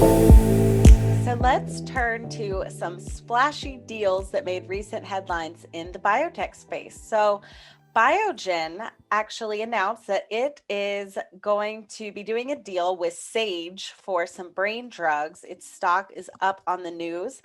So let's turn to some splashy deals that made recent headlines in the biotech space. So Biogen actually announced that it is going to be doing a deal with Sage for some brain drugs. Its stock is up on the news.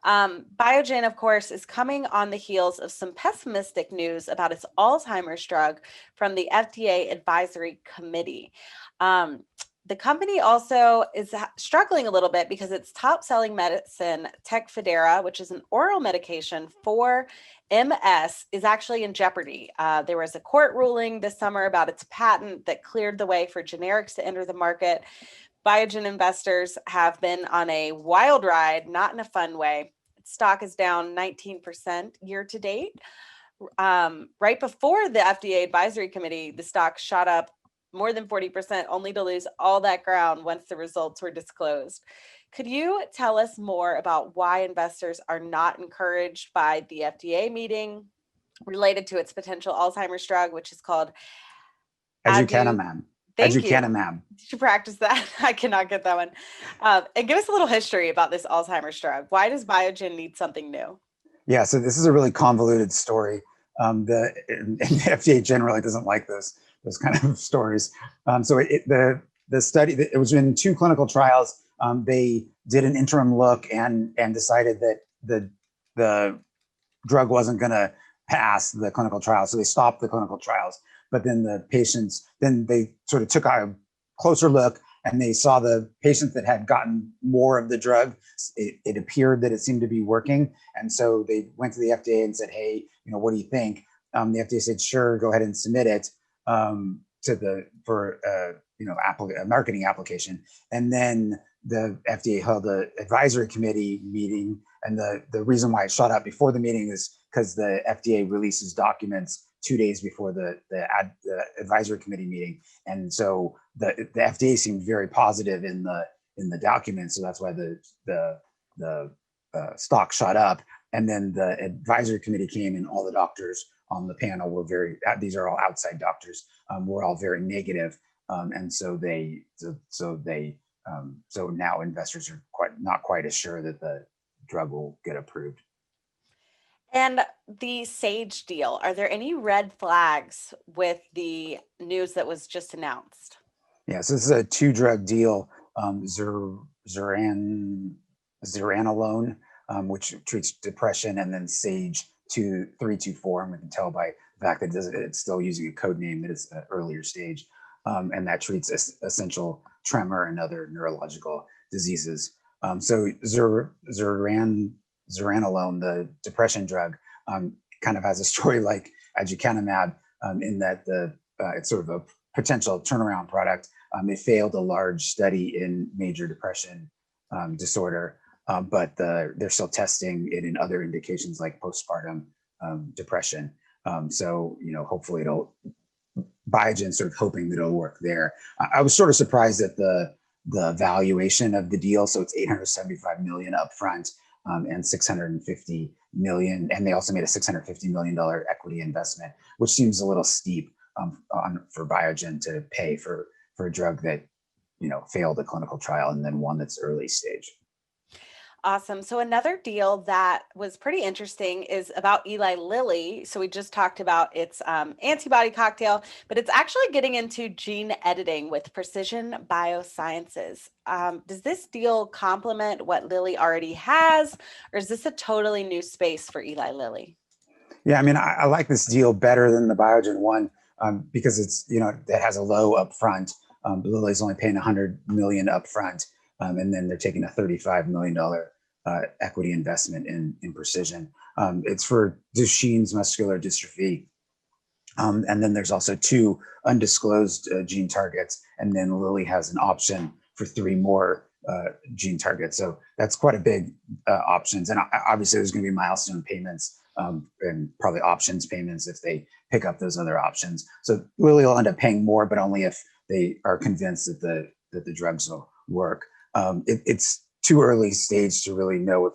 Biogen, of course, is coming on the heels of some pessimistic news about its Alzheimer's drug from the FDA Advisory Committee. Um, the company also is struggling a little bit because its top selling medicine, Tecfidera, which is an oral medication for MS, is actually in jeopardy. There was a court ruling this summer about its patent that cleared the way for generics to enter the market. Biogen investors have been on a wild ride, not in a fun way. Stock is down 19% year to date. Right before the FDA advisory committee, the stock shot up more than 40%, only to lose all that ground once the results were disclosed. Could you tell us more about why investors are not encouraged by the FDA meeting related to its potential Alzheimer's drug, which is called Adu? Aducanumab. Thank you. Aducanumab. Did you practice that? I cannot get that one. And give us a little history about this Alzheimer's drug. Why does Biogen need something new? Yeah, so this is a really convoluted story. And the FDA generally doesn't like those kind of stories. The study, it was in two clinical trials. They did an interim look and decided that the drug wasn't going to pass the clinical trial, so they stopped the clinical trials. But then they sort of took a closer look, and they saw the patients that had gotten more of the drug. It appeared that it seemed to be working, and so they went to the FDA and said, "Hey, what do you think?" The FDA said, "Sure, go ahead and submit it for a marketing application." And then the FDA held an advisory committee meeting, and the reason why it shot up before the meeting is because the FDA releases documents 2 days before the advisory committee meeting, and so the FDA seemed very positive in the document, so that's why the stock shot up. And then the advisory committee came, and all the doctors on the panel were these are all outside doctors, were all very negative, and so now investors are not quite as sure that the drug will get approved. And the Sage deal, are there any red flags with the news that was just announced? Yeah, so this is a two-drug deal, zuranolone, which treats depression, and then Sage 324, and we can tell by the fact that it's still using a code name that is an earlier stage, and that treats essential tremor and other neurological diseases. So zuranolone, the depression drug, kind of has a story like aducanumab, in that it's sort of a potential turnaround product. It failed a large study in major depression disorder, but they're still testing it in other indications like postpartum depression. So hopefully Biogen's sort of hoping that it'll work there. I was sort of surprised at the valuation of the deal. So it's $875 million upfront, and $650 million, and they also made a $650 million equity investment, which seems a little steep for Biogen to pay for a drug that failed a clinical trial and then one that's early stage. Awesome. So another deal that was pretty interesting is about Eli Lilly. So we just talked about its antibody cocktail, but it's actually getting into gene editing with Precision Biosciences. Does this deal complement what Lilly already has, or is this a totally new space for Eli Lilly? Yeah, I mean, I like this deal better than the Biogen one, because it has a low upfront. Lilly's only paying $100 million upfront, and then they're taking a $35 million equity investment in Precision. It's for Duchenne's muscular dystrophy. And then there's also 2 undisclosed gene targets, and then Lilly has an option for 3 more gene targets. So that's quite a big options. And obviously there's going to be milestone payments, and probably options payments if they pick up those other options. So Lilly will end up paying more, but only if they are convinced that the drugs will work. It's too early stage to really know if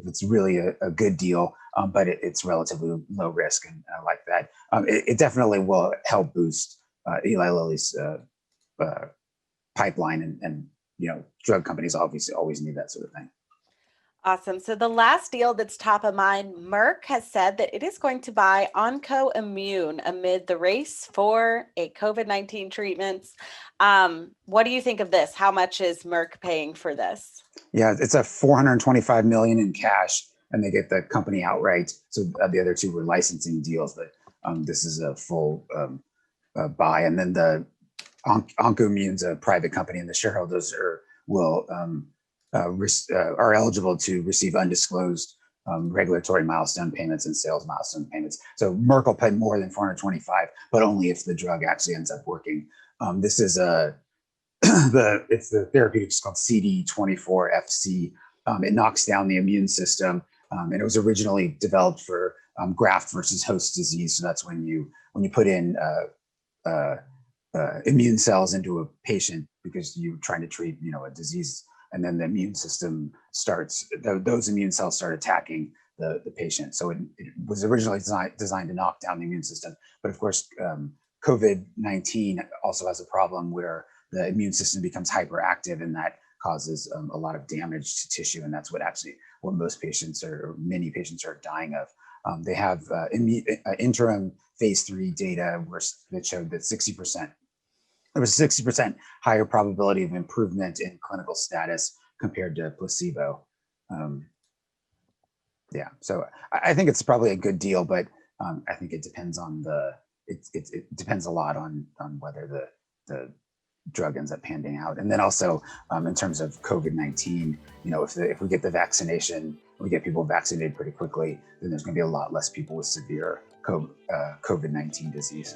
it's really a good deal, but it's relatively low risk, and I like that. It definitely will help boost Eli Lilly's pipeline and drug companies obviously always need that sort of thing. Awesome. So the last deal that's top of mind, Merck has said that it is going to buy OncoImmune amid the race for a COVID-19 treatments. What do you think of this? How much is Merck paying for this? Yeah, it's a 425 million in cash, and they get the company outright. So the other two were licensing deals, but this is a full buy. And then the OncoImmune's a private company, and the shareholders are eligible to receive undisclosed regulatory milestone payments and sales milestone payments. So Merck will pay more than 425, but only if the drug actually ends up working. This is it's the therapeutic called CD24FC. It knocks down the immune system, and it was originally developed for graft versus host disease. So that's when you put in immune cells into a patient because you're trying to treat a disease, and then the immune system those immune cells start attacking the patient. So it was originally designed to knock down the immune system, but of course COVID-19 also has a problem where the immune system becomes hyperactive, and that causes a lot of damage to tissue, and that's what most patients or many patients are dying of. They have interim phase 3 data that showed that there was 60% higher probability of improvement in clinical status compared to placebo. So I think it's probably a good deal, but I think it depends on it depends a lot on whether the drug ends up panning out. And then also in terms of COVID-19, if we get the vaccination, we get people vaccinated pretty quickly, then there's going to be a lot less people with severe COVID-19 disease.